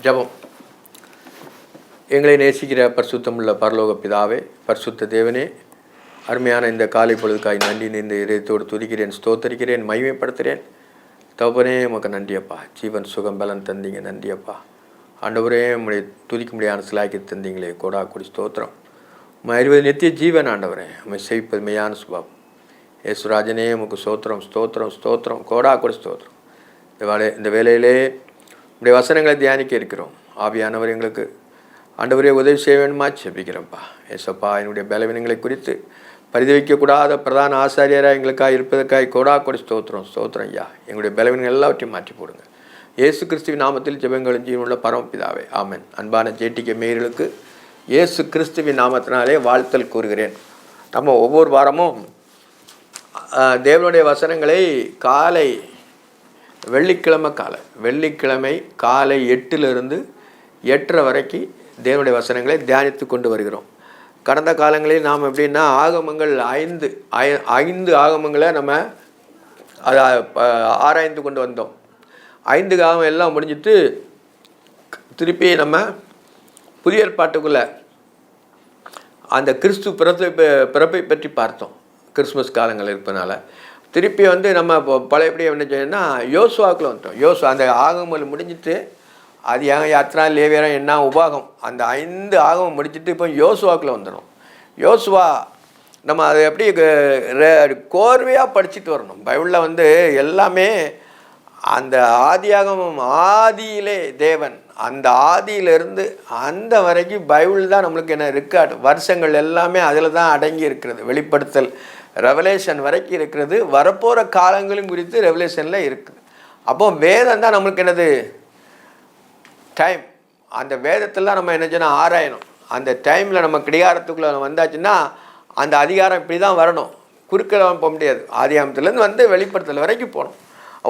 ஜெபம். எங்களை நேசிக்கிற பரிசுத்தமுள்ள பரலோக பிதாவே, பரிசுத்த தேவனே, அருமையான இந்த காலை பொழுதுக்காய் நன்றி நின்ற இதயத்தோடு துதிக்கிறேன், ஸ்தோத்தரிக்கிறேன், மகிமைப்படுத்துகிறேன். தகப்பனே உமக்கு நன்றியப்பா. ஜீவன் சுகம் பலன் தந்தீங்க, நன்றியப்பா. ஆண்டவரே உம்முடைய துதிக்க முடியாத சிலாக்கி தந்தீங்களே, கோடா கொடி ஸ்தோத்திரம். உம்மை அறிவது நித்திய ஜீவன் ஆண்டவரே, உம்மை சேவிப்பது மெய்யான சுபாவம். ஏசுராஜனே உமக்கு ஸ்தோத்திரம் ஸ்தோத்திரம் ஸ்தோத்திரம், கோடா கொடி ஸ்தோத்திரம். இந்த வேளையிலே உடைய வசனங்களை தியானிக்க இருக்கிறோம். ஆவியானவர் எங்களுக்கு ஆண்டவரே உதவி செய்ய வேண்டுமா செபிக்கிறோம்ப்பா. ஏசப்பா, என்னுடைய பலவீனங்களை குறித்து பரிதவிக்கக்கூடாத பிரதான ஆசாரியராக எங்களுக்காக இருப்பதற்காக கோடா கொடி ஸ்தோத்திரம் ஸ்தோத்திரம் ஐயா. எங்களுடைய பலவீனங்கள் எல்லாவற்றையும் மாற்றி போடுங்க. இயேசு கிறிஸ்துவின் நாமத்தில் ஜெபங்களும் ஜீவனுள்ள பரமபிதாவே, ஆமென். அன்பான ஜேடிகே மேயர்களுக்கு இயேசு கிறிஸ்துவின் நாமத்தினாலே வாழ்த்தல் கூறுகிறேன். நம்ம ஒவ்வொரு வாரமும் தேவனுடைய வசனங்களை காலை வெள்ளிக்கிழமை காலை 8 8:30 வரைக்கும் தேவனுடைய வசனங்களை தியானித்து கொண்டு வருகிறோம். கடந்த காலங்களில் நாம் எப்படின்னா ஆகமங்கள் 5 ஆகமங்களை நம்ம அதை ஆராய்ந்து கொண்டு வந்தோம். 5 ஆகமம் எல்லாம் முடிஞ்சிட்டு திருப்பி நம்ம புதிய ஏற்பாட்டுக்குள்ளே அந்த கிறிஸ்து பிறப்பை பற்றி பார்த்தோம். கிறிஸ்மஸ் காலங்கள் இருப்பதனால திருப்பி நம்ம பழையபடி என்ன செய்யணும்னா யோசுவாவுக்குள்ள வந்துட்டோம். அந்த ஆகமங்கள் முடிஞ்சிட்டு அது யாத்திரா லேவியரம் என்ன உபாகம், அந்த 5 ஆகமம் முடிச்சுட்டு இப்போ யோசுவாக்குள்ளே வந்துடும். யோசுவா நம்ம அதை எப்படி கோர்வையாக படிச்சுட்டு வரணும். பைபிளில் எல்லாமே அந்த ஆதியாகமம், ஆதியிலே தேவன், அந்த ஆதியிலிருந்து அந்த வரைக்கும் பைபிள் தான் நம்மளுக்கு என்ன ரெக்கார்டு. வருஷங்கள் எல்லாமே அதில் தான் அடங்கி இருக்கிறது. வெளிப்படுத்தல் ரெவலேஷன் வரைக்கும் இருக்கிறது. வரப்போகிற காலங்களும் குறித்து ரெவலேஷனில் இருக்குது. அப்போ வேதம் தான் நம்மளுக்கு என்னது டைம். அந்த வேதத்தில் நம்ம என்ன செய்யணும், ஆராயணும். அந்த டைமில் நம்ம கிடையாரத்துக்குள்ளே வந்தாச்சுன்னா அந்த அதிகாரம் இப்படி தான் வரணும், குறுக்கலாம் போக முடியாது. ஆதியாகமத்துலேருந்து வெளிப்படுத்தல் வரைக்கும் போகணும்.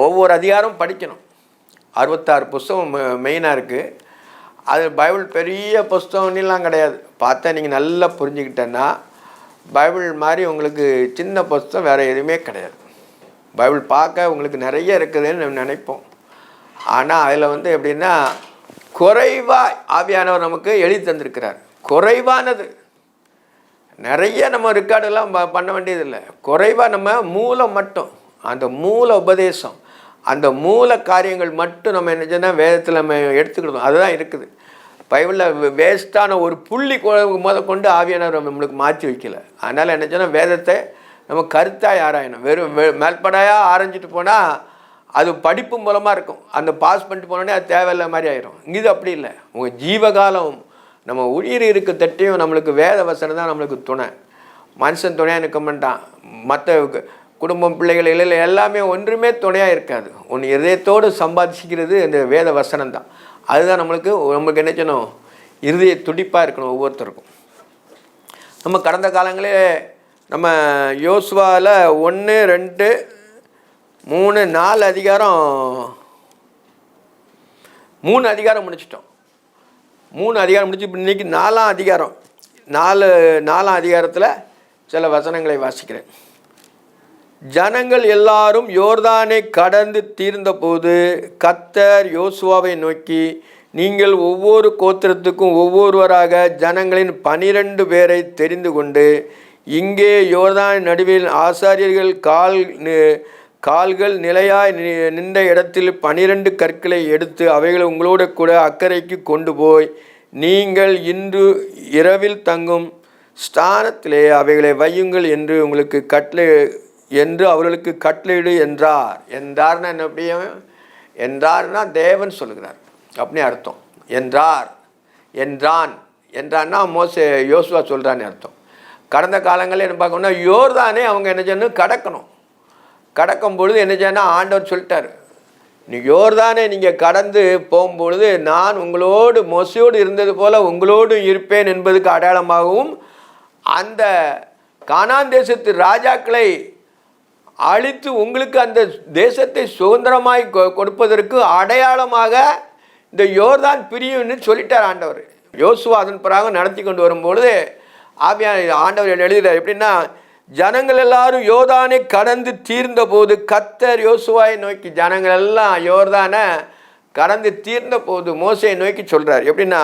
ஒவ்வொரு அதிகாரம் படிக்கணும். 66 புஸ்தகம் மெயினாக இருக்குது. அது பைபிள் பெரிய புஸ்தகம்லாம் கிடையாது. பார்த்தா நீங்கள் நல்லா புரிஞ்சுக்கிட்டேன்னா பைபிள் மாதிரி உங்களுக்கு சின்ன புஸ்தகம் வேறு எதுவுமே கிடையாது. பைபிள் பார்க்க உங்களுக்கு நிறைய இருக்குதுன்னு நம்ம நினைப்போம். ஆனால் அதில் எப்படின்னா குறைவாக ஆவியானவர் நமக்கு எழுதி தந்திருக்கிறார். குறைவானது நிறைய நம்ம ரெக்கார்டெல்லாம் பண்ண வேண்டியதில்லை. குறைவாக நம்ம மூலம் மட்டும், அந்த மூல உபதேசம், அந்த மூல காரியங்கள் மட்டும் நம்ம என்ன செய்யணும், வேதத்தில் நம்ம எடுத்துக்கிட்டோம். அதுதான் இருக்குது. பைபிளில் வேஸ்ட்டான ஒரு புள்ளி கொண்டு ஆவியானவர் நம்மளுக்கு மாற்றி வைக்கல. அதனால் என்ன சொன்னால் வேதத்தை நம்ம கருத்தாக ஆராயணும். வெறும் மேல்படையாக ஆராய்ஞ்சிட்டு போனால் அது படிப்பு மூலமாக இருக்கும். அந்த பாஸ் பண்ணிட்டு போனோடனே அது தேவையில்லை மாதிரி ஆயிரும். இது அப்படி இல்லை. உங்கள் ஜீவகாலம் நம்ம உயிர் இருக்க தட்டியும் நம்மளுக்கு வேத வசனம் தான் நம்மளுக்கு துணை. மனுஷன் துணையாக நிற்க மாட்டான். மற்ற குடும்பம், பிள்ளைகள், இல்லை எல்லாமே ஒன்றுமே துணையாக இருக்காது. ஒன்று இதயத்தோடு சம்பாதிச்சிக்கிறது இந்த வேத வசனம் தான். அதுதான் நம்மளுக்கு என்ன செய்யணும், இருதய துடிப்பாக இருக்கணும் ஒவ்வொருத்தருக்கும். நம்ம கடந்த காலங்களே நம்ம யோசுவாவில் 1, 2, 3, 4 அதிகாரம் 3 அதிகாரம் முடிச்சிட்டோம். 3 அதிகாரம் முடிச்சு இன்றைக்கி 4ஆம் அதிகாரம். 4ஆம் அதிகாரத்தில் சில வசனங்களை வாசிக்கிறேன். ஜனங்கள் எல்லாரும் யோர்தானை கடந்து தீர்ந்தபோது கர்த்தர் யோசுவாவை நோக்கி, நீங்கள் ஒவ்வொரு கோத்திரத்துக்கும் ஒவ்வொருவராக ஜனங்களின் 12 பேரை தெரிந்து கொண்டு இங்கே யோர்தான் நடுவில் ஆசாரியர்கள் கால்கள் நிலையாய் நின்ற இடத்தில் 12 கற்களை எடுத்து அவைகளை உங்களோட கூட அக்கறைக்கு கொண்டு போய் நீங்கள் இன்று இரவில் தங்கும் ஸ்தானத்திலே அவைகளை வையுங்கள் என்று அவர்களுக்கு கட்டளையிடு என்றார். என்றார்னா என்ன, அப்படியே என்றார்னா தேவன் சொல்லுகிறார் அப்படின்னு அர்த்தம். என்றான்னா யோசுவா சொல்கிறான்னு அர்த்தம். கடந்த காலங்களில் என்ன பார்க்கணும்னா யோர்தானே அவங்க என்ன செய்யணும், கடக்கும் பொழுது என்ன செய்யணும், ஆண்டவர் சொல்லிட்டார், நீ யோர்தானே நீங்கள் கடந்து போகும்பொழுது நான் உங்களோடு மோசையோடு இருந்தது போல் உங்களோடு இருப்பேன் என்பதுக்கு அடையாளமாகவும் அந்த கானான் தேசத்து ராஜாக்களை அழித்து உங்களுக்கு அந்த தேசத்தை சுதந்திரமாய் கொடுப்பதற்கு அடையாளமாக இந்த யோர்தான் பிரியும்னு சொல்லிட்டார் ஆண்டவர். யோசுவா அதன் பிறகு நடத்தி கொண்டு வரும்பொழுது ஆண்டவர் எழுதுகிறார் எப்படின்னா, ஜனங்கள் எல்லாரும் யோர்தானை கடந்து தீர்ந்த போது கர்த்தர் யோசுவாவை நோக்கி, ஜனங்கள் எல்லாம் யோர்தானை கடந்து தீர்ந்த போது மோசையை நோக்கி சொல்கிறார். எப்படின்னா,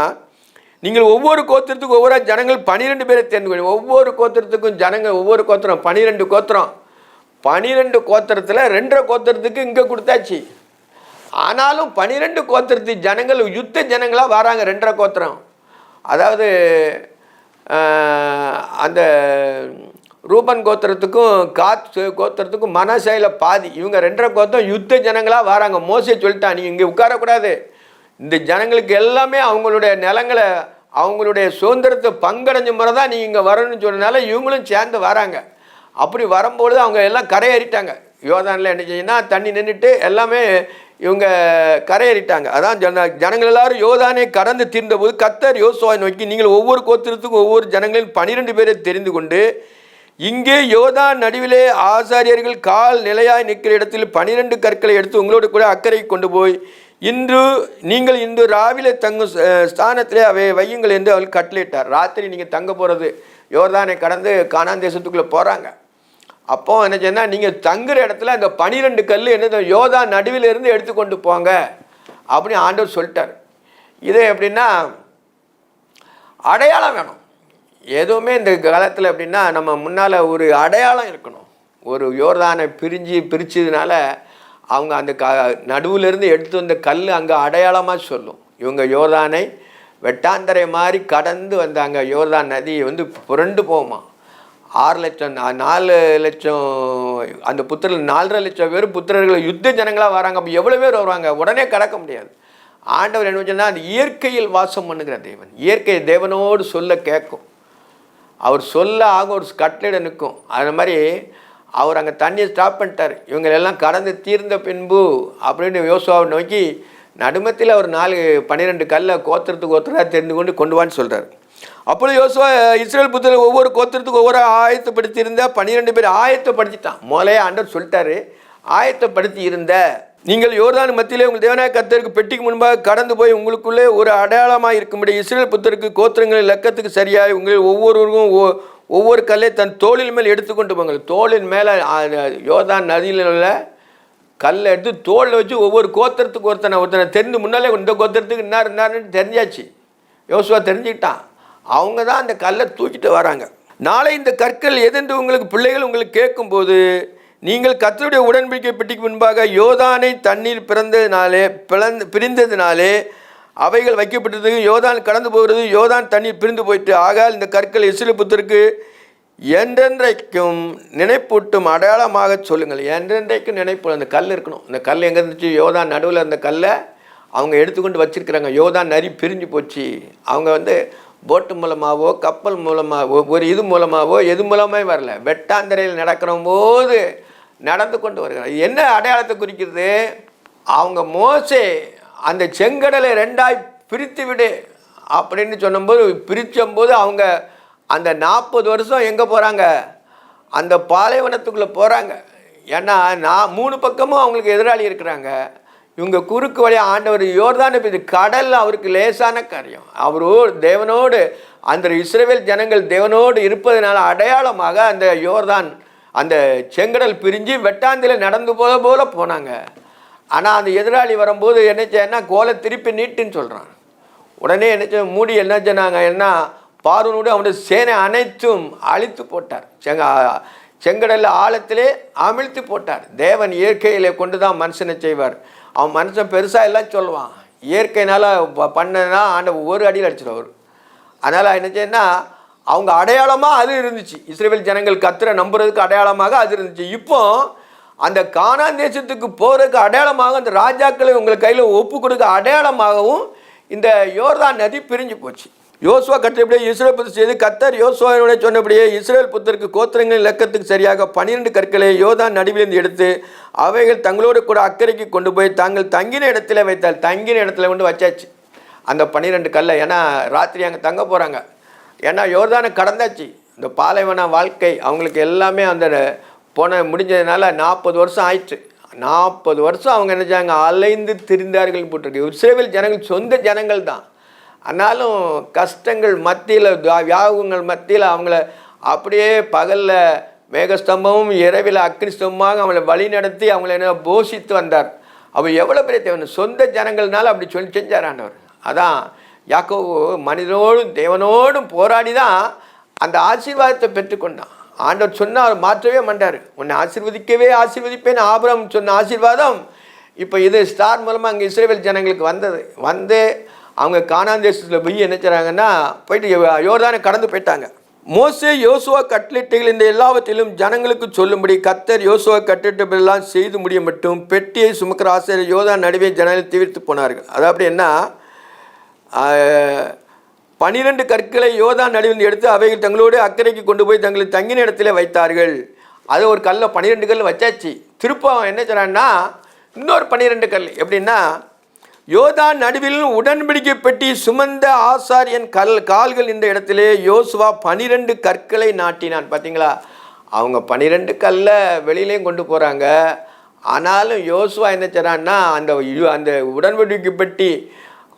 நீங்கள் ஒவ்வொரு கோத்திரத்துக்கும் ஒவ்வொரு ஜனங்கள் 12 பேரை தேர்ந்து கொண்டு, ஒவ்வொரு கோத்திரத்துக்கும் ஜனங்கள் ஒவ்வொரு கோத்திரம் 12 கோத்திரம், 12 கோத்திரத்தில் 2.5 கோத்திரத்துக்கு இங்கே கொடுத்தாச்சு. ஆனாலும் 12 கோத்திரத்து ஜனங்கள் யுத்த ஜனங்களாக வராங்க. 2.5 கோத்திரம், அதாவது அந்த ரூபன் கோத்திரத்துக்கும் காத் கோத்திரத்துக்கும் மனசையில் பாதி, இவங்க 2.5 கோத்திரம் யுத்த ஜனங்களாக வராங்க. மோசே சொல்லிட்டான், நீங்கள் இங்கே உட்காரக்கூடாது, இந்த ஜனங்களுக்கு எல்லாமே அவங்களுடைய நிலங்களை அவங்களுடைய சுதந்திரத்தை பங்கடைஞ்ச முறை தான் நீங்கள் இங்கே வரணும்னு சொன்னனால இவங்களும் சேர்ந்து வராங்க. அப்படி வரும்பொழுது அவங்க எல்லாம் கரையேறிட்டாங்க. யோர்தானில் என்ன செய்யுன்னா தண்ணி நின்றுட்டு எல்லாமே இவங்க கரையேறிட்டாங்க. அதான் ஜனங்கள் எல்லாரும் யோர்தானை கடந்து தீர்ந்தபோது கர்த்தர் யோசுவாவை நோக்கி, நீங்கள் ஒவ்வொரு கோத்திரத்துக்கும் ஒவ்வொரு ஜனங்களின் 12 பேரை தெரிந்து கொண்டு இங்கே யோர்தான் நடுவிலே ஆசாரியர்கள் கால் நிலையாய் நிற்கிற இடத்தில் 12 கற்களை எடுத்து உங்களோடு கூட அக்கறைக்கு கொண்டு போய் நீங்கள் இன்று ராவிலே தங்கும் ஸ்தானத்திலே அவை வையுங்கள் என்று அவள் கட்டளையிட்டார். ராத்திரி நீங்கள் தங்க போகிறது, யோர்தானை கடந்து கானான் தேசத்துக்குள்ளே போகிறாங்க. அப்போ என்ன சொன்னால், நீங்கள் தங்குற இடத்துல அந்த 12 கல் என்ன யோர்தான் நடுவில் இருந்து எடுத்துக்கொண்டு போங்க அப்படின்னு ஆண்டவர் சொல்லிட்டார். இது எப்படின்னா அடையாளம் வேணும். எதுவுமே இந்த காலத்தில் எப்படின்னா நம்ம முன்னால் ஒரு அடையாளம் இருக்கணும். ஒரு யோர்தானை பிரிச்சதுனால அவங்க அந்த நடுவிலிருந்து எடுத்து வந்த கல் அங்கே அடையாளமாக சொல்லும். இவங்க யோர்தானை வெட்டாந்தரை மாதிரி கடந்து வந்தாங்க. யோர்தான் நதி புரண்டு போகுமா. 6 லட்சம் 4 லட்சம் அந்த புத்திரர்கள் 4.5 லட்சம் பேர் புத்திரர்கள் யுத்த ஜனங்களாக வராங்க. அப்போ எவ்வளோ பேர் வருவாங்க, உடனே கடக்க முடியாது. ஆண்டவர் என்ன சொன்னால், அந்த இயற்கையில் வாசம் பண்ணுகிற தேவன். இயற்கை தேவனோடு சொல்ல கேட்கும். அவர் சொல்ல ஆக ஒரு கட்டளை நிற்கும். அது மாதிரி அவர் அங்கே தண்ணியை ஸ்டாப் பண்ணிட்டார். இவங்களெல்லாம் கடந்து தீர்ந்த பின்பு அப்படின்னு யோசுவாவை நோக்கி நடுமத்தில் அவர் 12 கல்லை கோத்திரத்துக்கு ஒருத்தராக தெரிந்து கொண்டு வான்னு சொல்கிறார். அப்பொழுது யோசுவா இஸ்ரேல் புத்திரர் ஒவ்வொரு கோத்திரத்துக்கு ஒவ்வொரு ஆயத்தப்படுத்தி இருந்த 12 பேர் ஆயத்தப்படுத்திட்டான். முதலே ஆண்டவர் சொல்லிட்டாரு, ஆயத்தப்படுத்தி இருந்த நீங்கள் யோர்தான் மத்தியிலே உங்கள் தேவனாய கர்த்தருக்கு பெட்டிக்கு முன்பாக கடந்து போய் உங்களுக்குள்ளே ஒரு அடையாளமாக இருக்கும்படி இஸ்ரேல் புத்திரருக்கு கோத்திரங்களின் லக்கத்துக்கு சரியாக உங்கள் ஒவ்வொருவருக்கும் ஒவ்வொரு கல்லை தன் தோளின் மேல் எடுத்துக்கொண்டு போங்க. தோளின் மேலே யோர்தான் நதியில் உள்ள கல்லை எடுத்து தோளில் வச்சு ஒவ்வொரு கோத்திரத்துக்கு ஒருத்தனை தெரிந்து முன்னாலே இந்த கோத்திரத்துக்கு இன்னார்னு தெரிஞ்சாச்சு. யோசுவா தெரிஞ்சுக்கிட்டான். அவங்க தான் அந்த கல்லை தூக்கிட்டு வராங்க. நாளை இந்த கற்கள் எதென்று உங்களுக்கு பிள்ளைகள் உங்களுக்கு கேட்கும்போது நீங்கள் கர்த்தருடைய உடன்படிக்கை பெட்டிக்கு முன்பாக யோர்தானை தண்ணீர் பிரிந்ததினாலே அவைகள் வைக்கப்பட்டது. யோர்தான் கடந்து போகிறது, யோர்தான் தண்ணீர் பிரிந்து போயிட்டு. ஆகால் இந்த கற்கள் இஸ்ரவேல் புத்திரருக்கு என்றென்றைக்கும் நினைப்பூட்டும் அடையாளமாக சொல்லுங்கள். என்றென்றைக்கும் நினைப்பு அந்த கல் இருக்கணும். அந்த கல் எங்கே இருந்துச்சு? யோர்தான் நடுவில் அந்த கல்லை அவங்க எடுத்துக்கொண்டு வச்சிருக்கிறாங்க. யோர்தான் நரி பிரிஞ்சு போச்சு. அவங்க போட்டு மூலமாகவோ கப்பல் மூலமாகவோ ஒரு இது மூலமாகவோ எது மூலமாக வரல, வெட்டாந்தரையில் நடக்கிற போது நடந்து கொண்டு வருகிறார். என்ன அடையாளத்தை குறிக்கிறது? அவங்க மோசே அந்த செங்கடலை 2ஆய் பிரித்து விடு அப்படின்னு சொன்னபோது பிரித்தம்போது அவங்க அந்த 40 வருஷம் எங்கே போகிறாங்க? அந்த பாலைவனத்துக்குள்ளே போகிறாங்க. ஏன்னா 3 பக்கமும் அவங்களுக்கு எதிராளி இருக்கிறாங்க. இவங்க குறுக்கு வழியாக ஆண்டவர் யோர்தானை இது கடல் அவருக்கு லேசான காரியம். அவரோடு தேவனோடு அந்த இஸ்ரவேல் ஜனங்கள் தேவனோடு இருப்பதனால அடையாளமாக அந்த யோர்தான் அந்த செங்கடல் பிரிஞ்சு வெட்டாந்தில் நடந்து போல போனாங்க. ஆனால் அந்த எதிராளி வரும்போது என்ன செய்யனா கோலை திருப்பி நீட்டுன்னு சொல்கிறான். உடனே என்ன மூடி என்ன சொன்னாங்க, என்ன பார்வோனோடு அவனுடைய சேனை அனைத்தும் அழித்து போட்டார். செங்கடலில் ஆழத்திலே அமிழ்த்து போட்டார். தேவன் இயற்கையிலே கொண்டு தான் மனுஷனை செய்வார். அவன் மனுஷன் பெருசாக எல்லாம் சொல்லுவான், இயற்கையினால் பண்ணனா ஆண்டவர் ஒரு அடியில் அடிச்சிடுவார். அதனால் என்ன செய்யனா அவங்க அடையாளமாக அது இருந்துச்சு. இஸ்ரவேல் ஜனங்கள் கர்த்தரை நம்புறதுக்கு அடையாளமாக அது இருந்துச்சு. இப்போ அந்த கானான் தேசத்துக்கு போகிறதுக்கு அடையாளமாக அந்த ராஜாக்களை உங்கள் கையில் ஒப்பு கொடுக்க அடையாளமாகவும் இந்த யோர்தான் நதி பிரிஞ்சு போச்சு. யோசுவா கட்டளைப்படியே இஸ்ரவேல் புத்திரர் செய்து கர்த்தர் யோசுவாவினுடைய சொன்னபடியே இஸ்ரவேல் புத்திரருக்கு கோத்திரங்களின் இலக்கத்துக்கு சரியாக 12 கற்களை யோர்தான் நடுவிலிருந்து எடுத்து அவைகள் தங்களோடு கூட அக்கறைக்கு கொண்டு போய் தாங்கள் தங்கின இடத்துல வைத்தால். தங்கின இடத்துல கொண்டு வச்சாச்சு அந்த 12 கல்லை. ஏன்னா ராத்திரி அங்கே தங்க போகிறாங்க. ஏன்னா யோர்தானை கடந்தாச்சு. இந்த பாலைவன வாழ்க்கை அவங்களுக்கு எல்லாமே அந்த முடிஞ்சதுனால 40 வருஷம் ஆயிடுச்சு. 40 வருஷம் அவங்க நினைச்சாங்க அலைந்து திரிந்தார்கள் போட்டிருக்கு. இஸ்ரவேல் ஜனங்கள் சொந்த ஜனங்கள் தான். ஆனாலும் கஷ்டங்கள் மத்தியில் வியாபங்கள் மத்தியில் அவங்கள அப்படியே பகலில் மேகஸ்தம்பமும் இரவில் அக்னி ஸ்தம்பமாக அவங்கள வழி நடத்தி அவங்கள என்ன போஷித்து வந்தார். அப்போ எவ்வளோ பெரிய தேவன், சொந்த ஜனங்கள்னால அப்படி சொல்லி செஞ்சார் ஆண்டவர். அதான் யாக்கோபு மனிதனோடும் தேவனோடும் போராடி தான் அந்த ஆசீர்வாதத்தை பெற்றுக்கொண்டான். ஆண்டவர் சொன்னால் அவர் மாற்றவே மாட்டார். உன்னை ஆசீர்வதிக்கவே ஆசீர்வதிப்பேன்னு ஆபிரகாம் சொன்ன ஆசீர்வாதம் இப்போ இது ஸ்டார் மூலமாக அங்கே இஸ்ரவேல் ஜனங்களுக்கு வந்து அவங்க கானான் தேசத்தில் போய் என்ன செய்கிறாங்கன்னா போயிட்டு யோர்தானை கடந்து போயிட்டாங்க. மோசே யோசுவா கட்டளைகள் இந்த எல்லாவற்றிலும் ஜனங்களுக்கு சொல்லும்படி கர்த்தர் யோசுவா கட்டளைகளெல்லாம் செய்து முடிய மட்டும் பெட்டியை சுமக்கிற ஆசிரியர் யோர்தான் நடுவே ஜனங்களை தீவிர்த்து போனார்கள். அது அப்படி என்ன, 12 கற்களை யோர்தான் நடுவில் எடுத்து அவைகள் தங்களோடு அக்கறைக்கு கொண்டு போய் தங்களை தங்கின இடத்துல வைத்தார்கள். அது ஒரு கல்லை 12 கல் வச்சாச்சு. திருப்ப அவன் என்ன செய்றான்னா இன்னொரு 12 கல். எப்படின்னா யோர்தான் நடுவில் உடன்படிக்கை பெட்டி சுமந்த ஆசாரியன் கால்கள் இந்த இடத்திலே யோசுவா 12 கற்களை நாட்டினான். பார்த்தீங்களா, அவங்க 12 கல்லை வெளியிலையும் கொண்டு போகிறாங்க. ஆனாலும் யோசுவா என்ன செய்றான்னா அந்த உடன்படிக்கை பெட்டி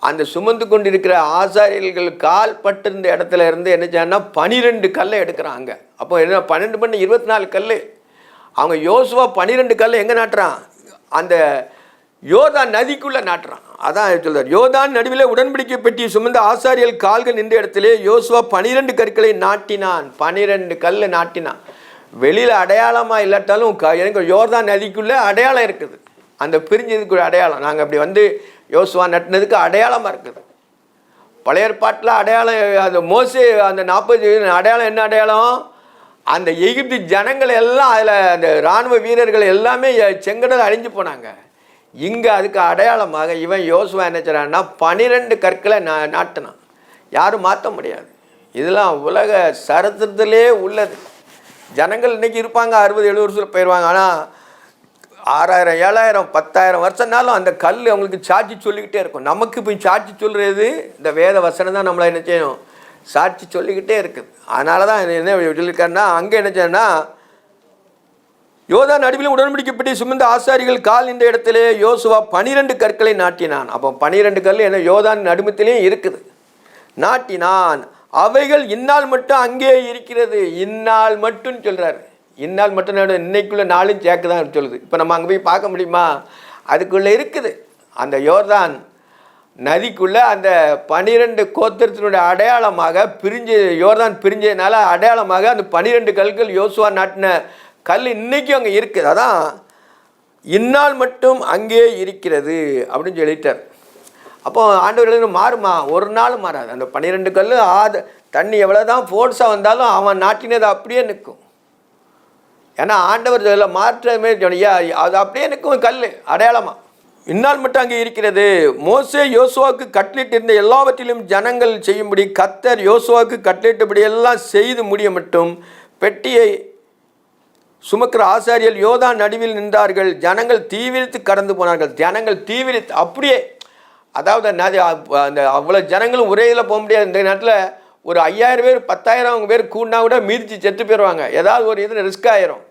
அந்த சுமந்து கொண்டு இருக்கிற ஆசாரியர்கள் கால் பட்டிருந்த இடத்துல இருந்து என்ன செய்யறான்னா 12 கல்லை எடுக்கிறாங்க. அப்போ என்ன 12 பண்ணி 24 கல். அவங்க யோசுவா 12 கல்லை எங்கே நாட்டுறான், அந்த யோர்தான் நதிக்குள்ளே நாட்டுறான். அதான் சொல்றார், யோர்தான் நடுவில் உடன்படிக்கை பெட்டி சுமந்த ஆசாரியர்கள் கால்கள் நின்ற இடத்திலே யோசுவா 12 கற்களை நாட்டினான். 12 கல் நாட்டினான். வெளியில் அடையாளமாக இல்லாட்டாலும் எனக்கு யோர்தான் நதிக்குள்ளே அடையாளம் இருக்குது. அந்த பிரிஞ்சதுக்கு அடையாளம் நாங்கள் அப்படி வந்து யோசுவா நட்டினதுக்கு அடையாளமாக இருக்குது. பழைய ஏற்பாட்டில் அடையாளம் அந்த மோசே அந்த 40 அடையாளம் என்ன அடையாளம், அந்த எகிப்து ஜனங்கள் எல்லாம் அதில் அந்த இராணுவ வீரர்கள் எல்லாமே செங்கடல் அழிஞ்சு போனாங்க. இங்கே அதுக்கு அடையாளமாக இவன் யோசுவா என்ன செய்றான்னா 12 கற்களை நாட்டினான். யாரும் மாற்ற முடியாது. இதெல்லாம் உலக சரித்திரத்திலே உள்ளது. ஜனங்கள் இன்றைக்கி இருப்பாங்க 60-70 வருஷத்தில் போயிடுவாங்க. ஆனால் 6000 7000 10,000 வருஷம்னாலும் அந்த கல் அவங்களுக்கு சாட்சி சொல்லிக்கிட்டே இருக்கும். நமக்கு இப்போ சாட்சி சொல்கிறது இந்த வேத வசனம் தான். நம்மளை என்ன செய்யணும், சாட்சி சொல்லிக்கிட்டே இருக்குது. அதனால தான் என்ன சொல்லியிருக்காருன்னா அங்கே என்ன செய்யணும்னா யோர்தான் நடுவில் உடன்படிக்கைப்பட்டி சுமந்த ஆசாரிகள் கால் இந்த இடத்திலே யோசுவா 12 கற்களை நாட்டினான். அப்போ 12 கல் என்ன யோர்தான் நடுமத்திலேயும் இருக்குது, நாட்டினான். அவைகள் இந்நாள் மட்டும் அங்கே இருக்கிறது. இந்நாள் மட்டும் சொல்கிறாரு. இந்நாள் மட்டும் இன்னைக்குள்ள நாளும் சேர்க்குதான் சொல்லுது. இப்போ நம்ம அங்கே போய் பார்க்க முடியுமா, அதுக்குள்ளே இருக்குது. அந்த யோர்தான் நதிக்குள்ளே அந்த 12 கோத்திரத்தினுடைய அடையாளமாக யோர்தான் பிரிஞ்சதுனால அடையாளமாக அந்த 12 கல்கள் யோசுவா நாட்டின கல் இன்றைக்கும் அங்கே இருக்குது. அதான் இந்நாள் மட்டும் அங்கே இருக்கிறது அப்படின்னு சொல்லிட்டார். அப்போ ஆண்டவர் மாறுமா, ஒரு நாள் மாறாது. அந்த 12 கல் தண்ணி எவ்வளோ தான் ஃபோர்ஸாக வந்தாலும் அவன் நாட்டினது அப்படியே நிற்கும். ஏன்னா ஆண்டவர் இதில் மாற்றமே சொன்னியா, அது அப்படியே நிற்கும் கல் அடையாளமாக. இந்நாள் மட்டும் அங்கே இருக்கிறது. மோசே யோசுவாவுக்கு கட்டளையிட்டு இருந்த எல்லாவற்றிலும் ஜனங்கள் செய்யும்படி கர்த்தர் யோசுவாவுக்கு கட்டளையிட்டபடி எல்லாம் செய்து முடிய மட்டும் பெட்டியை சுமக்கிற ஆசாரியர்கள் யோர்தான் நடுவில் நின்றார்கள். ஜனங்கள் தீவிரித்து கடந்து போனார்கள். ஜனங்கள் தீவிரித்து அப்படியே, அதாவது அந்த அவ்வளோ ஜனங்களும் ஒரே இதில் போக முடியாது. இந்த நேரத்தில் ஒரு 5000 பேர் 10,000 பேர் கூடினா கூட மீதிச்சு செத்து போயிடுவாங்க. ஏதாவது ஒரு இதில் ரிஸ்க் ஆயிரும்.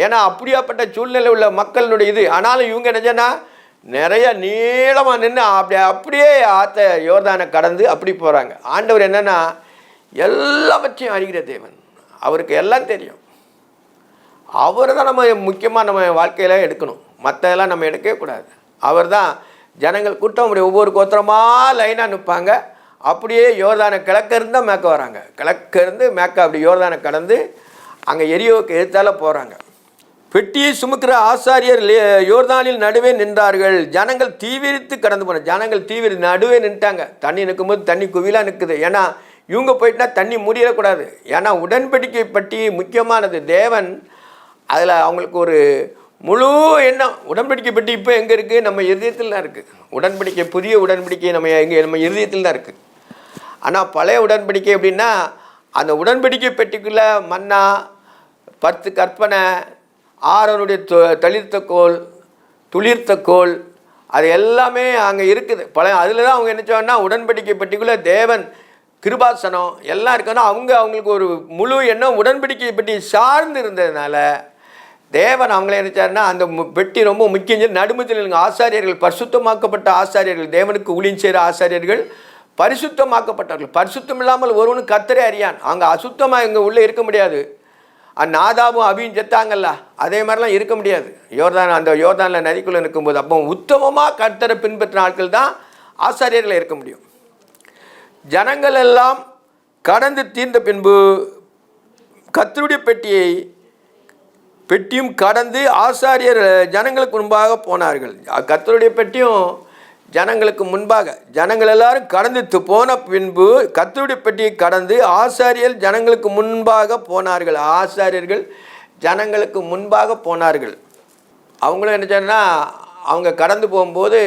ஏன்னா அப்படியாப்பட்ட சூழ்நிலை உள்ள மக்களுடைய இது. ஆனாலும் இவங்க என்னன்னா நிறைய நீளமாக நின்று அப்படியே யோர்தானை கடந்து அப்படி போகிறாங்க. ஆண்டவர் என்னென்னா எல்லாவற்றையும் அறிகிற தேவன், அவருக்கு எல்லாம் தெரியும். அவர் தான் நம்ம முக்கியமாக நம்ம வாழ்க்கையில் எடுக்கணும். மற்றதெல்லாம் நம்ம எடுக்கவே கூடாது. அவர் தான் ஜனங்கள் கூட்டம் அப்படி ஒவ்வொரு கோத்திரமாக லைனாக நிற்பாங்க. அப்படியே யோர்தானை கிழக்கிருந்து தான் மேற்க வராங்க. கிழக்கிருந்து மேற்க அப்படி யோர்தானை கடந்து அங்கே எரியோவுக்கு எதிர்த்தால போகிறாங்க. பெட்டியை சுமக்கிற ஆசாரியர் யோர்தானில் நடுவே நின்றார்கள். ஜனங்கள் தீவிரித்து கடந்து போன ஜனங்கள் நடுவே நின்ட்டாங்க. தண்ணி நிற்கும்போது தண்ணி குவிலாக நிற்குது. ஏன்னா இவங்க போயிட்டுனா தண்ணி முடியக்கூடாது. ஏன்னா உடன்படிக்கை பற்றி முக்கியமானது. தேவன் அதில் அவங்களுக்கு ஒரு முழு எண்ணம். உடன்படிக்கை பற்றி இப்போ எங்கே இருக்குது, நம்ம இருதயத்தில் தான் இருக்குது. உடன்படிக்கை புதிய உடன்படிக்கை நம்ம இருதயத்தில் தான் இருக்குது. ஆனால் பழைய உடன்படிக்கை எப்படின்னா அந்த உடன்படிக்கை பெட்டிக்குள்ளே மன்னா 10 கற்பனை, ஆரோனுடைய துளிர்த்த கோல் அது எல்லாமே அங்கே இருக்குது. பழைய அதில் தான் அவங்க என்ன சொன்னா உடன்படிக்கை பெட்டிக்குள்ளே தேவன் கிருபாசனம் எல்லாம் இருக்குன்னா அவங்களுக்கு ஒரு முழு எண்ணம் உடன்படிக்கை பெட்டி சார்ந்து இருந்ததுனால தேவன் அவங்களே நினைச்சாருன்னா அந்த பெட்டி ரொம்ப முக்கியம். நடுமத்தில் ஆசாரியர்கள் பரிசுத்தமாக்கப்பட்ட ஆசாரியர்கள், தேவனுக்கு ஊழியம் செய்கிற ஆசாரியர்கள் பரிசுத்தமாக்கப்பட்டார்கள். பரிசுத்தம் இல்லாமல் ஒருவனும் கர்த்தரை அறியான். அங்கே அசுத்தமாக இங்கே உள்ளே இருக்க முடியாது. நாதாபும் அபியும் செத்தாங்கல்ல, அதே மாதிரிலாம் இருக்க முடியாது. அந்த யோர்தானில் நதிக்குள்ளே இருக்கும்போது அப்போ உத்தமமாக கர்த்தரை பின்பற்றின ஆட்கள் தான் ஆசாரியர்களை இருக்க முடியும். ஜனங்கள் எல்லாம் கடந்து தீர்ந்த பின்பு கர்த்தருடைய பெட்டியும் கடந்து ஆசாரியர் ஜனங்களுக்கு முன்பாக போனார்கள். கர்த்தருடைய பெட்டியும் ஜனங்களுக்கு முன்பாக, ஜனங்கள் எல்லாரும் கடந்து போன பின்பு கர்த்தருடைய பெட்டியை கடந்து ஆசாரியர் ஜனங்களுக்கு முன்பாக போனார்கள். ஆசாரியர்கள் ஜனங்களுக்கு முன்பாக போனார்கள். அவங்களும் என்ன சொன்னா, அவங்க கடந்து போகும்போது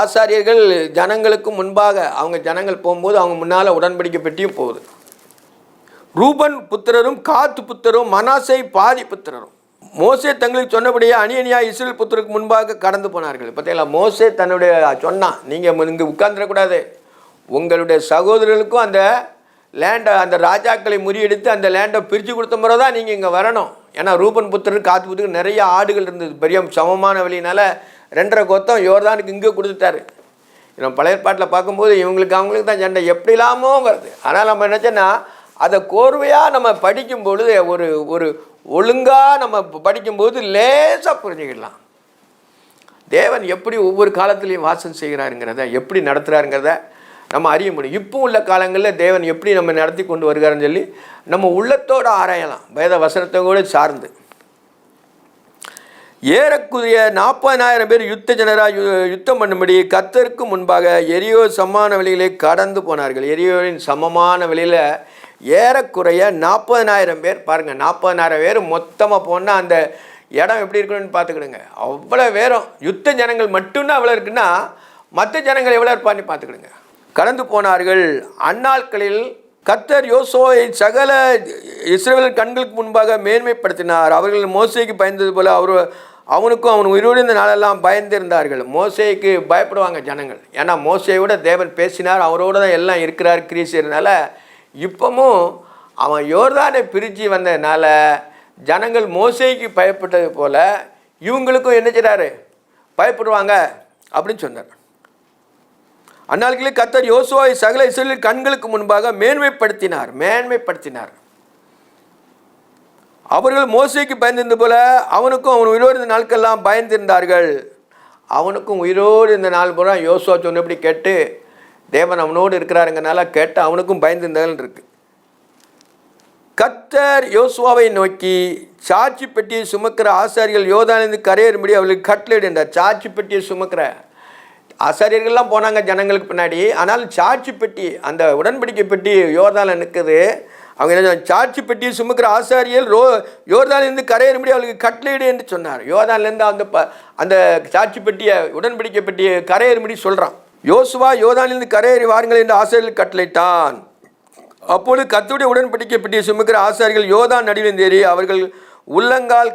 ஆசாரியர்கள் ஜனங்களுக்கு முன்பாக, அவங்க ஜனங்கள் போகும்போது அவங்க முன்னால் உடன்படிக்கை பெட்டியும் போகுது. ரூபன் புத்திரரும் காத்து புத்திரரும் மனாசே பாதி புத்திரரும் மோசே தங்களுக்கு சொன்னபடியே அணியணியாக இஸ்ரேல் புத்திரருக்கு முன்பாக கடந்து போனார்கள். பார்த்தீங்களா, மோசே தன்னுடைய சொன்னான், நீங்கள் இங்கே உட்கார்ந்துடக்கூடாது, உங்களுடைய சகோதரர்களுக்கும் அந்த லேண்டை, அந்த ராஜாக்களை முறியடித்து அந்த லேண்டை பிரித்து கொடுத்த முறை தான் நீங்கள் இங்கே வரணும். ஏன்னா ரூபன் புத்திரர் காத்து புத்திரருக்கு நிறைய ஆடுகள் இருந்தது, பெரிய சமமான வழியினால் 2.5 கொத்தம் யோர்தானுக்கு இங்கே கொடுத்துட்டாரு. நம்ம பழைய பாட்டில் பார்க்கும்போது அவங்களுக்கு தான் சண்டை எப்படி இல்லாமோ வருது. ஆனால் நம்ம நினச்சோன்னா அதை கோர்வையாக நம்ம படிக்கும்பொழுது, ஒரு ஒழுங்காக நம்ம படிக்கும்போது லேசாக புரிஞ்சுக்கிடலாம். தேவன் எப்படி ஒவ்வொரு காலத்துலேயும் வாசம் செய்கிறாருங்கிறத, எப்படி நடத்துகிறாருங்கிறத நம்ம அறிய முடியும். இப்போ உள்ள காலங்களில் தேவன் எப்படி நம்ம நடத்தி கொண்டு வருகிறாருன்னு சொல்லி நம்ம உள்ளத்தோடு ஆராயலாம், வேத வசனத்தை கூட சார்ந்து. ஏறக்குரிய 40,000 பேர் யுத்த ஜனராக யுத்தம் பண்ணும்படி கர்த்தருக்கு முன்பாக எரியோ சமமான வழிகளை கடந்து போனார்கள். எரியோவின் சமமான வழியில் ஏறக்குறைய 40,000 பேர். பாருங்கள், 40,000 பேர் மொத்தமாக போனால் அந்த இடம் எப்படி இருக்கணும்னு பார்த்துக்கிடுங்க. அவ்வளோ பேரும் யுத்த ஜனங்கள் மட்டும்தான் அவ்வளோ இருக்குன்னா மற்ற ஜனங்கள் எவ்வளோ இருப்பான்னு பார்த்துக்கிடுங்க. கடந்து போனார்கள். அந்நாட்களில் கர்த்தர் யோசுவாவை சகல இஸ்ரவேல் கண்களுக்கு முன்பாக மேன்மைப்படுத்தினார். அவர்கள் மோசேக்கு பயந்தது போல அவனுக்கும் அவன் உயிரோடு இந்த நாளெல்லாம் பயந்திருந்தார்கள். மோசேக்கு பயப்படுவாங்க ஜனங்கள், ஏன்னா மோசேயோட தேவன் பேசினார், அவரோட தான் எல்லாம் இருக்கிறார் கிரீசர்னால. இப்பவும் அவன் யோர்தானை பிரித்து வந்ததுனால ஜனங்கள் மோசேக்கு பயப்பட்டது போல இவங்களுக்கும் என்ன செய்றாரு, பயப்படுவாங்க அப்படின்னு சொன்னார். அந்நாட்களில் கர்த்தர் யோசுவாவை சகல இஸ்ரவேல் கண்களுக்கு முன்பாக மேன்மைப்படுத்தினார். அவர்கள் மோசேக்கு பயந்திருந்த போல அவனுக்கும் அவன் உயிரோடு இருந்த நாட்கள்லாம் பயந்திருந்தார்கள். அவனுக்கும் உயிரோடு இருந்த நாள் பூரா யோசுவா சொன்னபடி கேட்டு தேவன் அவனோடு இருக்கிறாருங்கனால கேட்டு அவனுக்கும் பயந்திருந்தார்கள் இருக்கு. கர்த்தர் யோசுவாவை நோக்கி சாட்சி பெட்டியை சுமக்கிற ஆசாரியர்கள் யோர்தானிலிருந்து கரையேறும்படி அவர்களுக்கு கட்டளையிட்டார். சாட்சி பெட்டியை சுமக்கிற ஆசாரியர்கள்லாம் போனாங்க ஜனங்களுக்கு பின்னாடி, ஆனால் சாட்சி பெட்டி, அந்த உடன்படிக்கை பெட்டி யோர்தானில் நிற்குது. அவங்க என்ன, சாட்சி பெட்டியை சுமக்கிற ஆசாரியர் யோர்தானிலிருந்து கரையேறும்படி அவளுக்கு கட்டளையிடு என்று சொன்னார். யோர்தானிலேருந்து அந்த சாட்சி பெட்டியை, உடன்படிக்கை பெட்டியை கரையேறும்படி சொல்கிறான். யோசுவா யோர்தானிலிருந்து கரையேறி வாருங்கள் என்று ஆசாரியர்கள் கட்டளையிட்டான். அப்பொழுது கர்த்தருடைய உடன்படிக்கை பெட்டியை சுமக்கிற ஆசாரியர்கள் யோர்தான் நடுவில் ஏறி அவர்கள் உள்ளங்கால்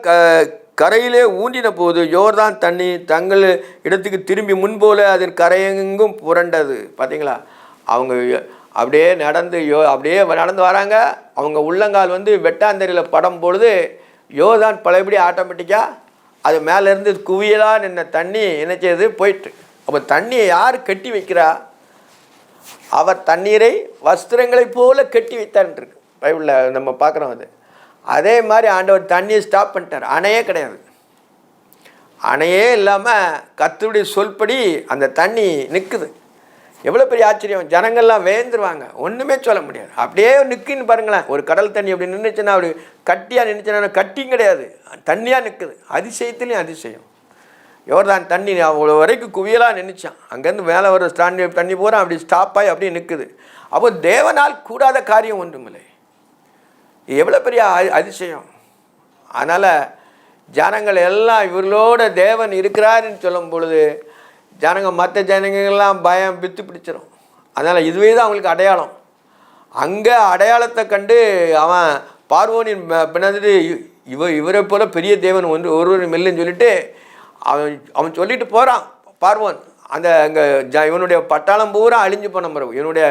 கரையிலே ஊண்டின போது யோர்தான் தண்ணி தங்கள் இடத்துக்கு திரும்பி முன்போல அதன் கரையெங்கும் புரண்டது. பார்த்தீங்களா, அவங்க அப்படியே நடந்து வராங்க. அவங்க உள்ளங்கால் வெட்டாந்தரையில் படம் பொழுது யோர்தான் பழையபடி ஆட்டோமேட்டிக்காக அது மேலேருந்து குவியலாக நின்ன தண்ணி என்ன செய்யுது, போயிட்டு. அப்போ தண்ணியை யார் கட்டி வைக்கிறா, அவர் தண்ணீரை வஸ்திரங்களைப் போல கட்டி வைத்தான்ருக்கு பைபிளில் நம்ம பார்க்குறோம். அதே மாதிரி ஆண்டவர் தண்ணியை ஸ்டாப் பண்ணிட்டார். அணையே கிடையாது, அணையே இல்லாமல் கர்த்தருடைய சொல்படி அந்த தண்ணி நிற்குது. எவ்வளோ பெரிய ஆச்சரியம், ஜனங்கள்லாம் வேந்துருவாங்க, ஒன்றுமே சொல்ல முடியாது. அப்படியே நிற்குன்னு பாருங்களேன். ஒரு கடல் தண்ணி அப்படி நின்றுச்சுன்னா, அப்படி கட்டியாக நின்றுச்சுன்னா, கட்டியும் கிடையாது, தண்ணியாக நிற்குது. அதிசயத்துலேயும் அதிசயம். யோர்தான் தண்ணி அவ்வளோ வரைக்கும் குவியலாக நின்றுச்சான். அங்கேருந்து மேலே வர தண்ணி பூரா அப்படி ஸ்டாப் ஆகி அப்படியே நிற்குது. அப்போ தேவனால் கூடாத காரியம் ஒன்றுமில்லை. எவ்வளோ பெரிய அதிசயம். அதனால் ஜனங்கள் எல்லாம் இவர்களோட தேவன் இருக்கிறாருன்னு சொல்லும் பொழுது மற்ற ஜனங்கள்லாம் பயம் பித்து பிடிச்சிடும். அதனால் இதுவே தான் அவங்களுக்கு அடையாளம். அங்கே அடையாளத்தை கண்டு அவன் பார்வோனின் பின்னது இவரை போல பெரிய தேவன் ஒருவர் மெல்லுன்னு சொல்லிட்டு அவன் சொல்லிட்டு போகிறான். பார்வோன் அங்கே இவனுடைய பட்டாளம் பூரா அழிஞ்சு போன பிறகு இவனுடைய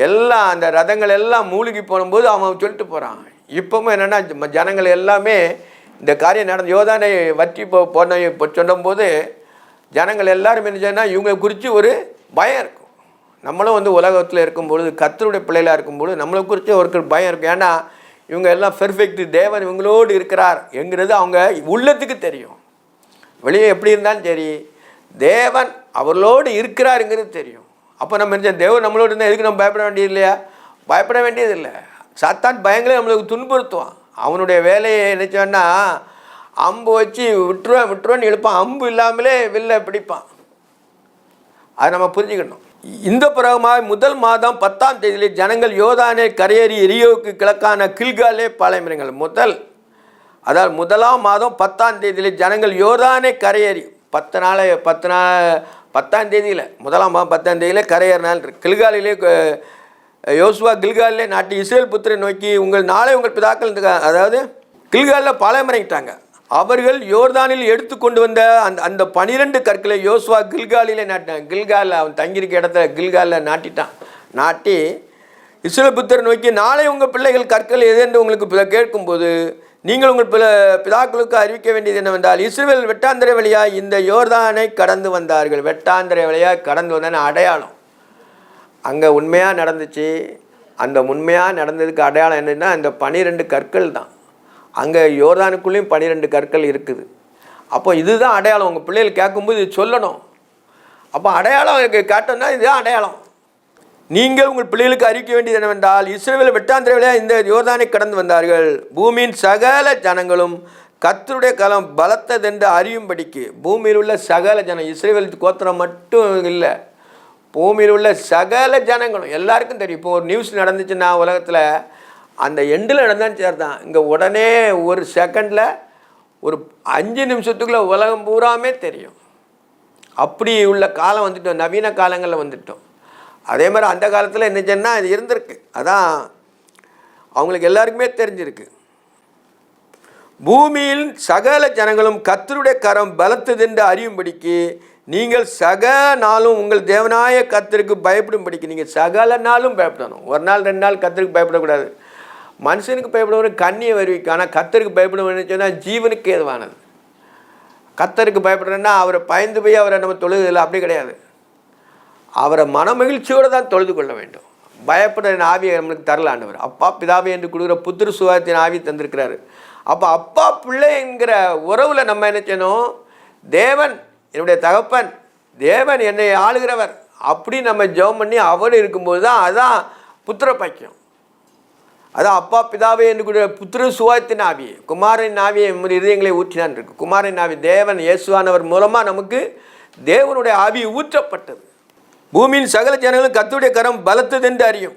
எல்லாம் அந்த ரதங்கள் எல்லாம் மூழ்கி போகும்போது அவன் சொல்லிட்டு போகிறான். இப்போவும் என்னென்னா ஜனங்கள் எல்லாமே இந்த காரியம் நடந்து யோர்தானை வற்றி சொன்னபோது ஜனங்கள் எல்லாரும் என்ன சொன்னால் இவங்களை குறித்து ஒரு பயம் இருக்கும். நம்மளும் உலகத்தில் இருக்கும்பொழுது, கர்த்தருடைய பிள்ளைகளாக இருக்கும்பொழுது நம்மளை குறித்து ஒரு பயம் இருக்கும். ஏன்னா இவங்க எல்லாம் பெர்ஃபெக்ட், தேவன் இவங்களோடு இருக்கிறார் என்கிறது அவங்க உள்ளத்துக்கு தெரியும். வெளியே எப்படி இருந்தாலும் சரி, தேவன் அவர்களோடு இருக்கிறாருங்கிறது தெரியும். அப்போ நம்ம தேவன் நம்மளோடு இருந்தால் எதுக்கு நம்ம பயப்பட வேண்டியது இல்லையா? பயப்பட வேண்டியது இல்லை. சாத்தான் பயங்களே நம்மளுக்கு துன்புறுத்துவான். அவனுடைய வேலையை நினைச்சோன்னா அம்பு வச்சு விட்டுருவான்னு எழுப்பான். அம்பு இல்லாமலே வில்ல பிடிப்பான். அதை நம்ம புரிஞ்சுக்கணும். இந்த பிறகுமாக முதல் மாதம் 10ஆம் தேதியிலே ஜனங்கள் யோர்தானை கரையேறி எரியோவுக்கு கிழக்கான கில்காலே பாளையமிறங்கள். அதாவது முதலாம் மாதம் 10ஆம் தேதியிலே ஜனங்கள் யோர்தானை கரையேறி 10ஆம் தேதியில் முதலாம் மாதம் 10ஆம் தேதியிலே கரையேறினால் கில்காலிலே யோசுவா கில்காலிலே நாட்டு இஸ்ரேல் புத்திரை நோக்கி உங்கள் நாளை உங்கள் பிதாக்கள், அதாவது கில்காலில் பாளையமிறங்கிட்டாங்க. அவர்கள் யோர்தானில் எடுத்து கொண்டு வந்த அந்த 12 கற்களை யோசுவா கில்காலிலே நாட்டினான். கில்காலில் அவன் தங்கியிருக்க இடத்துல கில்காலில் நாட்டி இஸ்ரேல் புத்திரை நோக்கி நாளை உங்கள் பிள்ளைகள் கற்கள் எது என்று உங்களுக்கு கேட்கும்போது நீங்கள் உங்கள் பிதாக்களுக்கு அறிவிக்க வேண்டியது என்னவென்றால், இஸ்ரவேல் வெட்டாந்திரை வழியாக இந்த யோர்தானை கடந்து வந்தார்கள். வெட்டாந்திரை வழியாக கடந்து வந்தான்னு அடையாளம் அங்கே உண்மையாக நடந்துச்சு. அந்த உண்மையாக நடந்ததுக்கு அடையாளம் என்னென்னா இந்த 12 கற்கள் தான். அங்கே யோர்தானுக்குள்ளேயும் 12 கற்கள் இருக்குது. அப்போ இதுதான் அடையாளம். உங்கள் பிள்ளைகள் கேட்கும்போது இது சொல்லணும். அப்போ அடையாளம் காட்டணும்னா இதுதான் அடையாளம். நீங்கள் உங்கள் பிள்ளைகளுக்கு அறிவிக்க வேண்டியது என்னவென்றால், இஸ்ரவேல் வெட்டாந்திரை வழியாக இந்த யோர்தானை கடந்து வந்தார்கள். பூமியின் சகல ஜனங்களும் கர்த்தருடைய காலம் பலத்ததென்று அறியும்படிக்கு. பூமியில் உள்ள சகல ஜனம், இஸ்ரவேல் கோத்திரம் மட்டும் இல்லை, பூமியில் உள்ள சகல ஜனங்களும் எல்லாருக்கும் தெரியும். இப்போ ஒரு நியூஸ் நடந்துச்சுன்னா உலகத்தில் அந்த எண்டில் நடந்தான்னு சேர்தான் இங்கே உடனே ஒரு செகண்டில் ஒரு 5 நிமிஷத்துக்குள்ளே உலகம் பூராமே தெரியும். அப்படி உள்ள காலம் வந்துட்டோம், நவீன காலங்களில் வந்துட்டோம். அதே மாதிரி அந்த காலத்தில் என்னச்சுன்னா இது இருந்திருக்கு. அதான் அவங்களுக்கு எல்லாருக்குமே தெரிஞ்சிருக்கு. பூமியில் சகல ஜனங்களும் கர்த்தருடைய கரம் பலத்ததென்று அறியும்படிக்கு நீங்கள் சகல நாளும் உங்கள் தேவனாய கர்த்தருக்கு பயப்படும்படிக்கு. நீங்கள் சகல நாளும் பயப்படணும். ஒரு நாள் 2 நாள் கர்த்தருக்கு பயப்படக்கூடாது. மனுஷனுக்கு பயப்படுவது கண்ணியை வருவிக்கு. ஆனால் கர்த்தருக்கு பயப்படுவேன்னு சொன்னால் ஜீவனுக்கு ஏதுவானது. கர்த்தருக்கு பயப்படுறேன்னா அவரை பயந்து போய் அவரை நம்ம தொழுதில்லை, அப்படி கிடையாது. அவரை மனமகிழ்ச்சியோடு தான் தொழுது கொள்ள வேண்டும். பயப்படுற ஆவியை நம்மளுக்கு தரல ஆண்டவர். அப்பா பிதாவை என்று கொடுக்குற புத்திர சுவாத்தின் ஆவி தந்திருக்கிறாரு. அப்போ அப்பா பிள்ளை என்கிற உறவில் நம்ம என்ன செய்யணும்? தேவன் என்னுடைய தகப்பன், தேவன் என்னை ஆளுகிறவர் அப்படி நம்ம ஜெபம் பண்ணி அவரு இருக்கும்போது தான் அதான் புத்திர பாக்கியம். அதான் அப்பா பிதாவை என்று கூட புத்திர சுவாத்தின் ஆவியை, குமாரின் ஆவியை இதயங்களை ஊற்றினான் இருக்கு. குமாரின் ஆவி தேவன் இயேசுவானவர் மூலமாக நமக்கு தேவனுடைய ஆவி ஊற்றப்பட்டது. பூமியின் சகல ஜனங்களும் கர்த்தருடைய கரம் பலத்ததென்று அறியும்.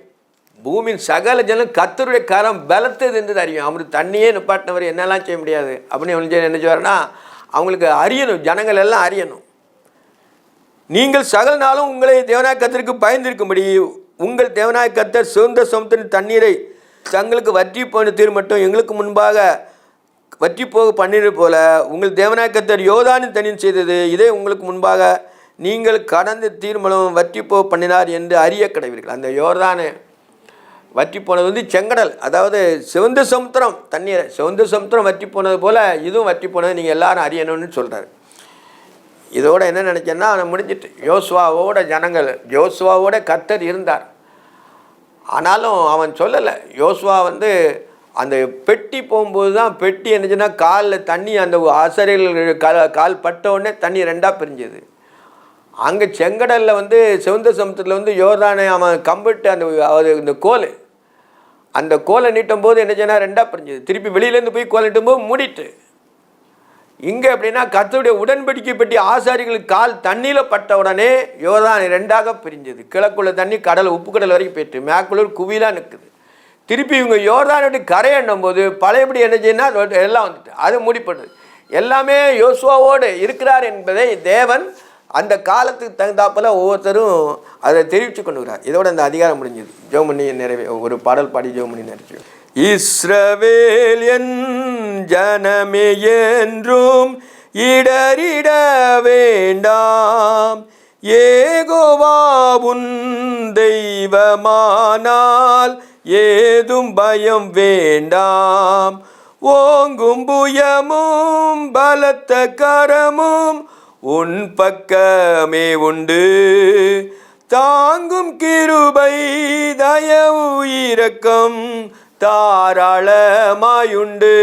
பூமியின் சகல ஜனங்களும் கர்த்தருடைய கரம் பலத்ததென்று அறியும். அவருக்கு தண்ணியே நிப்பாட்டினவர் என்னெல்லாம் செய்ய முடியாது அப்படின்னு என்ன செய்வார்னா அவங்களுக்கு அறியணும், ஜனங்கள் எல்லாம் அறியணும். நீங்கள் சகல நாளும் உங்களை தேவனாய கர்த்தருக்கு பயந்திருக்கும்படி உங்கள் தேவனாய கர்த்தர் சிவந்த சமுத்திரத்தின் தண்ணீரை தங்களுக்கு வற்றி போன தீர் மட்டும் எங்களுக்கு முன்பாக வற்றி போக பண்ணிடு போல உங்கள் தேவனாய கர்த்தர் யோர்தானின் தண்ணீர் செய்தது இதே உங்களுக்கு முன்பாக நீங்கள் கடந்து தீர்மலம் வற்றி போக பண்ணினார் என்று அறிய கடவீர்கள். அந்த யோர்தானை வற்றி போனது செங்கடல், அதாவது சிவந்த சமுத்திரம் தண்ணீரை, சிவந்த சமுத்திரம் வற்றி போனது போல் இதுவும் வற்றி போனது நீங்கள் எல்லாரும் அறியணும்னு சொல்கிறார். இதோட என்ன நினச்சேன்னா முடிஞ்சிட்டு யோசுவாவோட ஜனங்கள், யோசுவாவோட கர்த்தர் இருந்தார். ஆனாலும் அவன் சொல்லலை. யோசுவா அந்த பெட்டி போகும்போது தான் பெட்டி என்னச்சுன்னா காலில் தண்ணி அந்த ஆசாரியர்கள் கால் பட்ட உடனே தண்ணி 2ஆக பிரிஞ்சது. அங்கே செங்கடலில் சிவந்த சமுத்திரத்தில் யோர்தானை அவன் கம்பிட்டு இந்த கோல், அந்த கோலை நீட்டும் போது என்ன செய்யணும் 2ஆக பிரிஞ்சது. திருப்பி வெளியிலேருந்து போய் கோல் நீட்டும் போது மூடிட்டு. இங்கே எப்படின்னா கர்த்தருடைய உடன்படிக்கை பெட்டி ஆசாரிகளுக்கு கால் தண்ணியில் பட்ட உடனே யோர்தான் 2ஆக பிரிஞ்சது. கிழக்குள்ள தண்ணி கடல் உப்பு கடல் வரைக்கும் போயிட்டு மேற்குள்ள குவிலாக நிற்குது. திருப்பி இவங்க யோர்தானுடைய கரை எண்ணும் போது பழையபடி என்ன செய்யணும் எல்லாம் வந்துட்டு அது மூடிப்படுது. எல்லாமே யோசுவாவோடு இருக்கிறார் என்பதை தேவன் அந்த காலத்துக்கு தகுந்தாப்பில் ஒவ்வொருத்தரும் அதை தெரிவித்து கொண்டுகிறார். இதோட அந்த அதிகாரம் முடிஞ்சது. ஜெபமணி ஒரு பாடல் பாடி ஜெபமணி நிறைவு. இஸ்ரவேல் என் ஜனமே என்றும் இடறிட வேண்டாம், யெகோவாவுன் தெய்வமானால் ஏதும் பயம் வேண்டாம். ஓங்கும் புயமும் பலத்த கரமும் உன் பக்கமே உண்டு, தாங்கும் கிருபை தயவு இரக்கம் தாராளமாயுண்டு.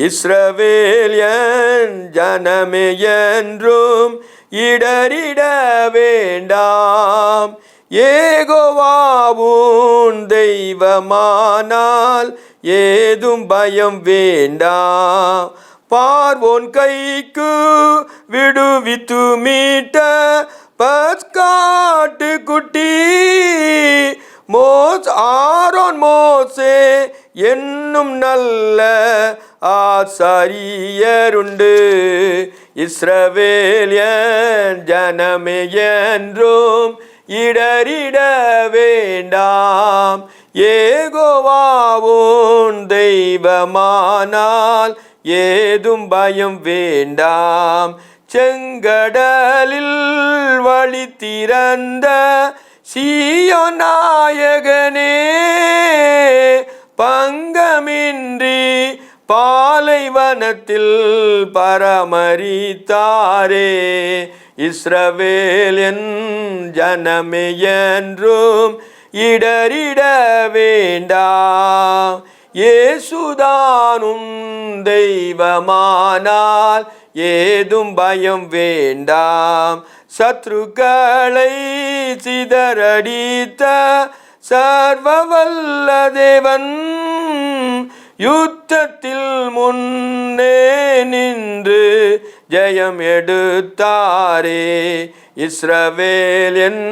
இஸ்ரவேல் என் ஜனமே என்றும் இடறிட வேண்டாம். யெகோவாவுன் தெய்வமானால் ஏதும் பயம் வேண்டாம். பார்வோன் கைக்கு விடுவித்து மீட்ட பஸ்காட்டு குட்டி ஆரோன் மோசே என்னும் நல்ல ஆசாரியருண்டு. இஸ்ரவேல் என் ஜனமே என்றும் இடறிட வேண்டாம். யெகோவாவுன் தெய்வமானால் ஏதும் பயம் வேண்டாம். செங்கடலில் வழி திறந்த சீயோன் நாயகனே, பங்கமின்றி பாலைவனத்தில் பராமரித்தாரே. இஸ்ரவேல் என் ஜனமே என்றும் இடறிட வேண்டாம். இயேசுதானும் தெய்வமானால் ஏதும் பயம் வேண்டாம். சத்ருக்களை சிதறடித்த சர்வவல்ல தேவன் யுத்தத்தில் முன்னே நின்று ஜெயம் எடுத்தாரே. இஸ்ரவேல் என்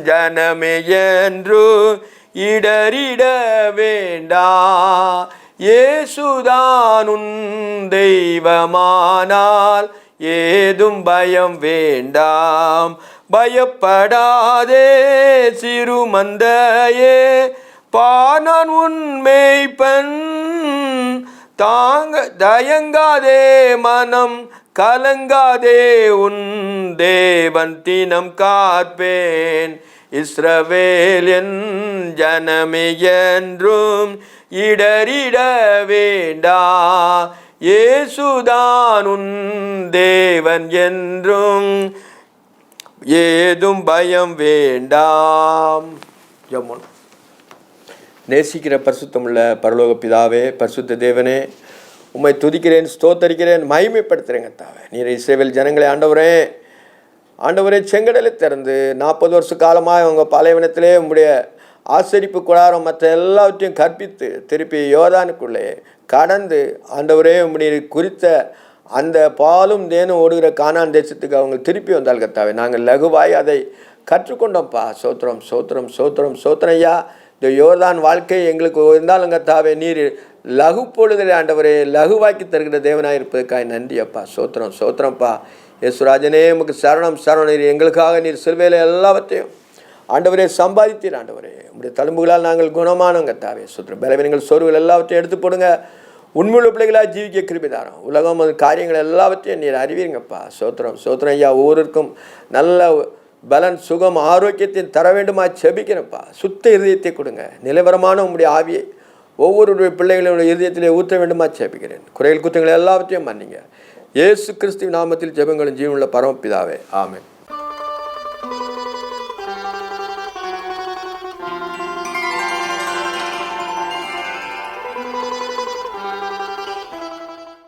ஜனமே என்று இடறிட வேண்டாம். இயேசுதானுன் தெய்வமானால் ஏதும் பயம் வேண்டாம். பயப்படாதே சிறுமந்தையே, பானான் உன் மேய்ப்பன். தயங்காதே மனம் கலங்காதே, உன் தேவன் தினம் காப்பேன். இஸ்ரவேல் என் ஜனமே என்றும் இடறிட வேண்டாம். இயேசுதான் உன் தேவன் என்றும் ஏதும் பயம் வேண்டாம். ஜெபம். நேசிக்கிற பரிசுத்தமுள்ள பரலோக பிதாவே, பரிசுத்த தேவனே, உம்மை துதிக்கிறேன், ஸ்தோத்தரிக்கிறேன், மகிமைப்படுத்துகிறேங்க தாவே. நீர் இஸ்ரவேல் ஜனங்களை ஆண்டவரே செங்கடலை திறந்து 40 வருஷ காலமாக அவங்க பாலைவனத்திலே உங்களுடைய ஆசரிப்பு கூடாரம் மற்ற எல்லாவற்றையும் கற்பித்து திருப்பி யோர்தானுக்குள்ளே கடந்து ஆண்டவரே உம்முடைய குறித்த அந்த பாலும் தேனும் ஓடுகிற கானான் தேசத்துக்கு அவங்க திருப்பி வந்தால் கத்தாவே, நாங்கள் லகுவாய் அதை கற்றுக்கொண்டோம்ப்பா. சோத்திரம் சோத்திரம் சோத்திரம் சோத்திரம் ஐயா. இந்த யோர்தான் வாழ்க்கை எங்களுக்கு இருந்தாலும் கத்தாவே, நீர் லகு பொழுதிலே ஆண்டவரே லகுவாக்கி தருகிற தேவனாக இருப்பதற்காக நன்றி அப்பா. சோத்திரம் சோத்திரம்ப்பா. இயேசுராஜனே உமக்கு சரணம் சரணம். நீர் எங்களுக்காக நீர் சிலுவையில் எல்லாவற்றையும் ஆண்டவரே சம்பாதித்தீர். ஆண்டவரே உங்களுடைய தழும்புகளால் நாங்கள் குணமானோங்க தாவே. சோத்திரம். பலவீனங்கள் சோர்வுகள் எல்லாவற்றையும் எடுத்து போடுங்க. உண்மையுள்ள பிள்ளைகளாக ஜீவிக்க கிருபிதாரம். உலகம் காரியங்கள் எல்லாவற்றையும் நீர் அறிவீங்கப்பா. சோத்திரம் சோத்திரம் ஐயா. ஒவ்வொருக்கும் நல்ல பலன் சுகம் ஆரோக்கியத்தையும் தர வேண்டுமா செபிக்கிறேன்ப்பா. சுத்த இருதயத்தை கொடுங்க. நிலவரமான உங்களுடைய ஆவியை ஒவ்வொருடைய பிள்ளைகளுடைய இருதயத்திலே ஊற்ற வேண்டுமா செபிக்கிறேன். குறைகள் குற்றங்கள் எல்லாவற்றையும் மன்னிங்க. இயேசு கிறிஸ்துவின் நாமத்தில் ஜெபங்களும் ஜீவனுள்ள பரமபிதாவே. ஆமென்.